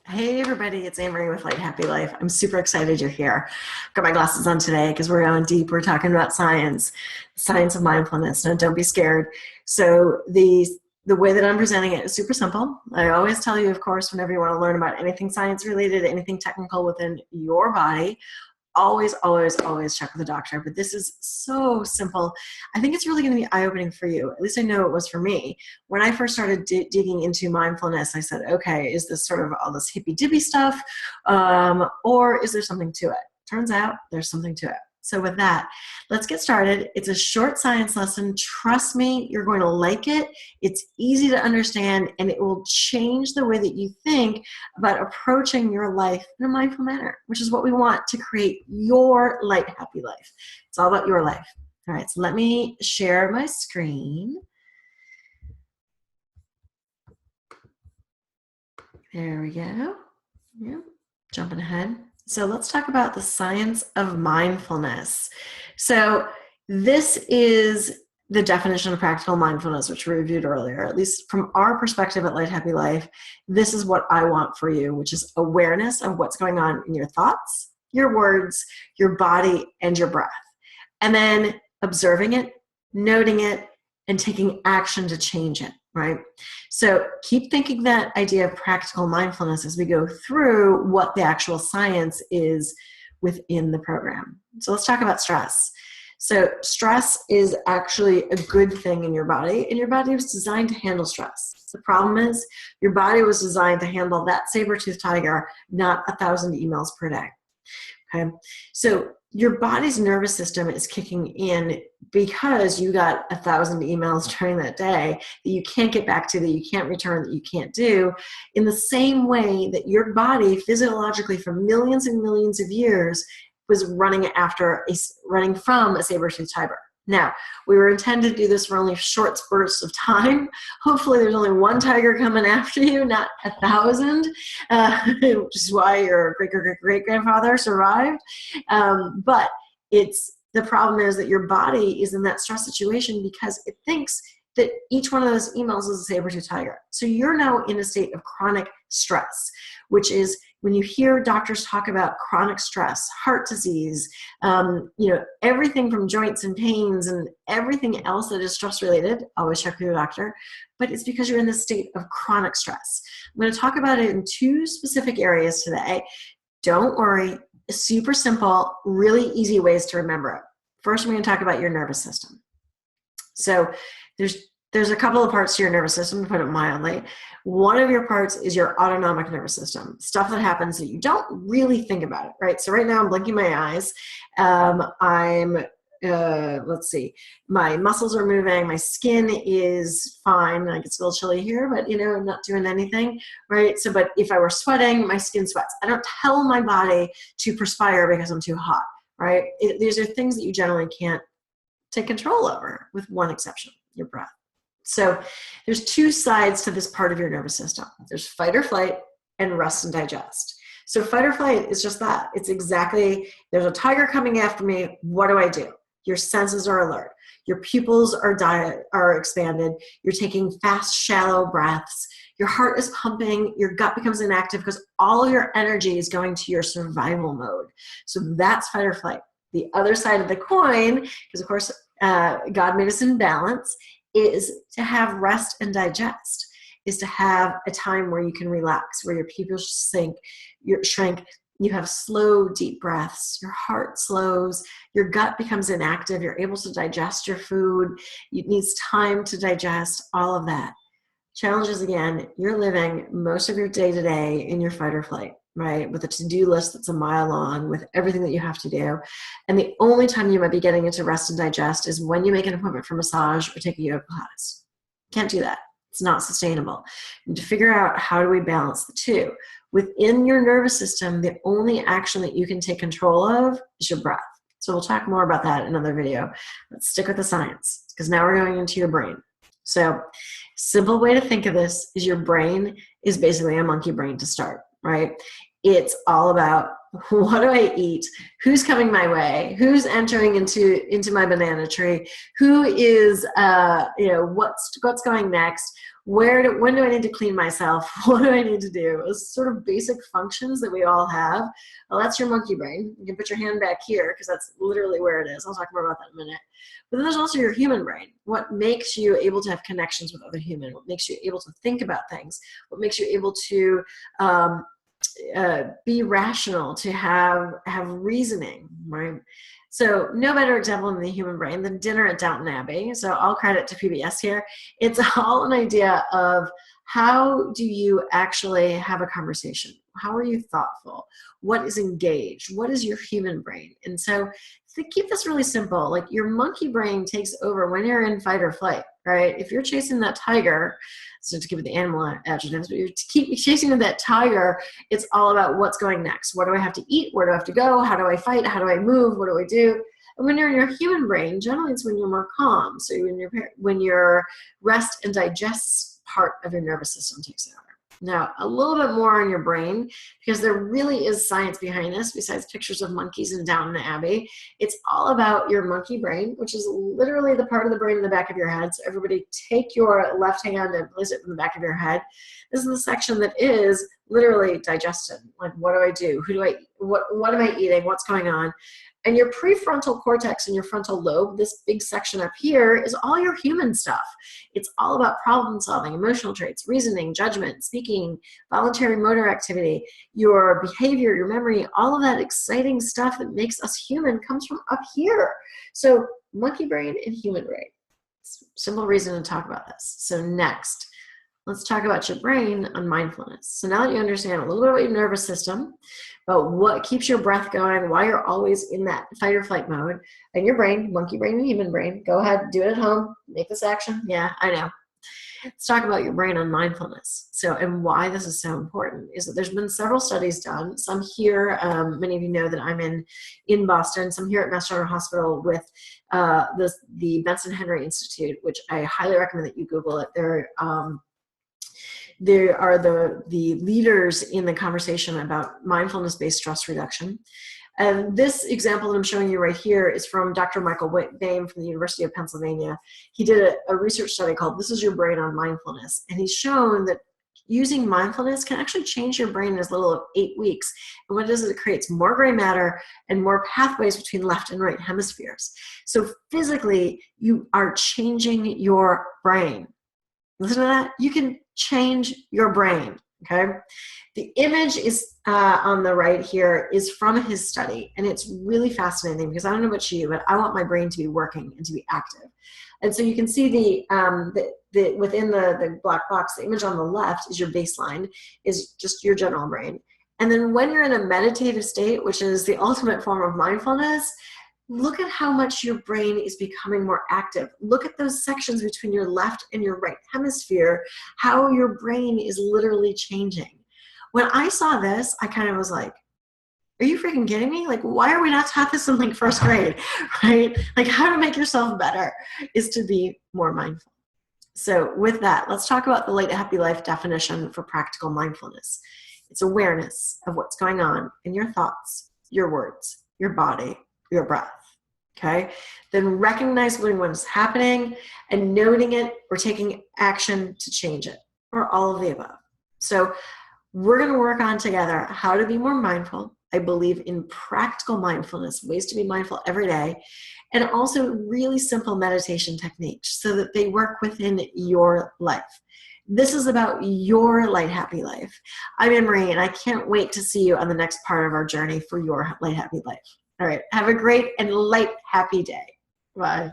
Hey everybody, it's Anne Marie with Light Happy Life. I'm super excited you're here. Got my glasses on today because we're going deep. We're talking about science of mindfulness. No, don't be scared. So the way that I'm presenting it is super simple. I always tell you, of course, whenever you want to learn about anything science related, anything technical within your body, always, always, always check with a doctor. But this is so simple. I think it's really going to be eye-opening for you. At least I know it was for me. When I first started digging into mindfulness, I said, okay, is this sort of all this hippy-dippy stuff, or is there something to it? Turns out there's something to it. So with that, let's get started. It's a short science lesson. Trust me, you're going to like it. It's easy to understand, and it will change the way that you think about approaching your life in a mindful manner, which is what we want to create your light, happy life. It's all about your life. All right, so let me share my screen. There we go. Yep. Jumping ahead. So let's talk about the science of mindfulness. So this is the definition of practical mindfulness, which we reviewed earlier. At least from our perspective at Light Happy Life, this is what I want for you, which is awareness of what's going on in your thoughts, your words, your body, and your breath. And then observing it, noting it, and taking action to change it, right? So keep thinking that idea of practical mindfulness as we go through what the actual science is within the program. So let's talk about stress. So stress is actually a good thing in your body, and your body was designed to handle stress. The problem is your body was designed to handle that saber-toothed tiger, not 1,000 emails per day. Okay, so your body's nervous system is kicking in because you got 1,000 emails during that day that you can't get back to, that you can't return, that you can't do, in the same way that your body physiologically for millions and millions of years was running from a saber-toothed tiger. Now, we were intended to do this for only short spurts of time. Hopefully there's only one tiger coming after you, not 1,000, which is why your great-great-great-grandfather survived. But the problem is that your body is in that stress situation because it thinks that each one of those emails is a saber-toothed tiger. So you're now in a state of chronic stress, which is when you hear doctors talk about chronic stress, heart disease, everything from joints and pains and everything else that is stress related, always check with your doctor, but it's because you're in this state of chronic stress. I'm going to talk about it in two specific areas today. Don't worry, super simple, really easy ways to remember it. First, I'm going to talk about your nervous system. So there's a couple of parts to your nervous system, to put it mildly. One of your parts is your autonomic nervous system, stuff that happens that you don't really think about it, right? So right now I'm blinking my eyes. Let's see, my muscles are moving, my skin is fine. Like, it's a little chilly here, but I'm not doing anything, right? So, but if I were sweating, my skin sweats. I don't tell my body to perspire because I'm too hot, right? These are things that you generally can't take control over, with one exception, your breath. So there's two sides to this part of your nervous system. There's fight or flight and rest and digest. So fight or flight is just that. It's exactly, there's a tiger coming after me. What do I do? Your senses are alert. Your pupils are expanded. You're taking fast, shallow breaths. Your heart is pumping. Your gut becomes inactive because all of your energy is going to your survival mode. So that's fight or flight. The other side of the coin, because of course God made us in balance, is to have rest and digest, is to have a time where you can relax, where your pupils shrink, you have slow, deep breaths, your heart slows, your gut becomes inactive, you're able to digest your food, it needs time to digest, all of that. Challenge is, again, you're living most of your day-to-day in your fight or flight, right? With a to-do list that's a mile long, with everything that you have to do. And the only time you might be getting into rest and digest is when you make an appointment for massage or take a yoga class. Can't do that. It's not sustainable. You need to figure out, how do we balance the two? Within your nervous system, the only action that you can take control of is your breath. So we'll talk more about that in another video. Let's stick with the science, because now we're going into your brain. So simple way to think of this is your brain is basically a monkey brain to start, right? It's all about, what do I eat? Who's coming my way? Who's entering into my banana tree? Who is, what's going next? When do I need to clean myself? What do I need to do? Those sort of basic functions that we all have. Well, that's your monkey brain. You can put your hand back here because that's literally where it is. I'll talk more about that in a minute. But then there's also your human brain. What makes you able to have connections with other humans? What makes you able to think about things? What makes you able to be rational, to have reasoning, right? So no better example than the human brain than dinner at Downton Abbey. So all credit to PBS here. It's all an idea of, how do you actually have a conversation? How are you thoughtful? What is engaged? What is your human brain? And so to keep this really simple, like your monkey brain takes over when you're in fight or flight, right? If you're chasing that tiger, so to give it the animal adjectives, but you keep chasing with that tiger, it's all about what's going next. What do I have to eat? Where do I have to go? How do I fight? How do I move? What do I do? And when you're in your human brain, generally it's when you're more calm. So when your rest and digest part of your nervous system takes over. Now, a little bit more on your brain, because there really is science behind this besides pictures of monkeys in Downton Abbey. It's all about your monkey brain, which is literally the part of the brain in the back of your head. So everybody take your left hand and place it in the back of your head. This is the section that is literally digestion. Like, what do I do? What am I eating? What's going on? And your prefrontal cortex and your frontal lobe, this big section up here, is all your human stuff. It's all about problem solving, emotional traits, reasoning, judgment, speaking, voluntary motor activity, your behavior, your memory, all of that exciting stuff that makes us human comes from up here. So monkey brain and human brain. Simple reason to talk about this. So next, let's talk about your brain on mindfulness. So now that you understand a little bit about your nervous system, about what keeps your breath going, why you're always in that fight or flight mode, and your brain, monkey brain and human brain, go ahead, do it at home, make this action. Yeah, I know. Let's talk about your brain on mindfulness. So, and why this is so important is that there's been several studies done. Some here, many of you know that I'm in Boston, some here at Mass General Hospital with the Benson Henry Institute, which I highly recommend that you Google it. They are the leaders in the conversation about mindfulness-based stress reduction. And this example that I'm showing you right here is from Dr. Michael Boehm from the University of Pennsylvania. He did a research study called This Is Your Brain on Mindfulness. And he's shown that using mindfulness can actually change your brain in as little as 8 weeks. And what it does is it creates more gray matter and more pathways between left and right hemispheres. So physically, you are changing your brain. Listen to that. You can change your brain, okay? The image is on the right here is from his study, and it's really fascinating because I don't know about you, but I want my brain to be working and to be active. And so you can see the within the black box, the image on the left is your baseline, is just your general brain. And then when you're in a meditative state, which is the ultimate form of mindfulness, look at how much your brain is becoming more active. Look at those sections between your left and your right hemisphere, how your brain is literally changing. When I saw this, I kind of was like, are you freaking kidding me? Like, why are we not taught this in like first grade, right? Like, how to make yourself better is to be more mindful. So with that, let's talk about the Light Happy Life definition for practical mindfulness. It's awareness of what's going on in your thoughts, your words, your body, your breath, okay? Then recognizing what's happening and noting it or taking action to change it, or all of the above. So we're gonna work on together how to be more mindful. I believe in practical mindfulness, ways to be mindful every day, and also really simple meditation techniques so that they work within your life. This is about your light, happy life. I'm Anne-Marie, and I can't wait to see you on the next part of our journey for your light, happy life. All right, have a great and light, happy day. Bye.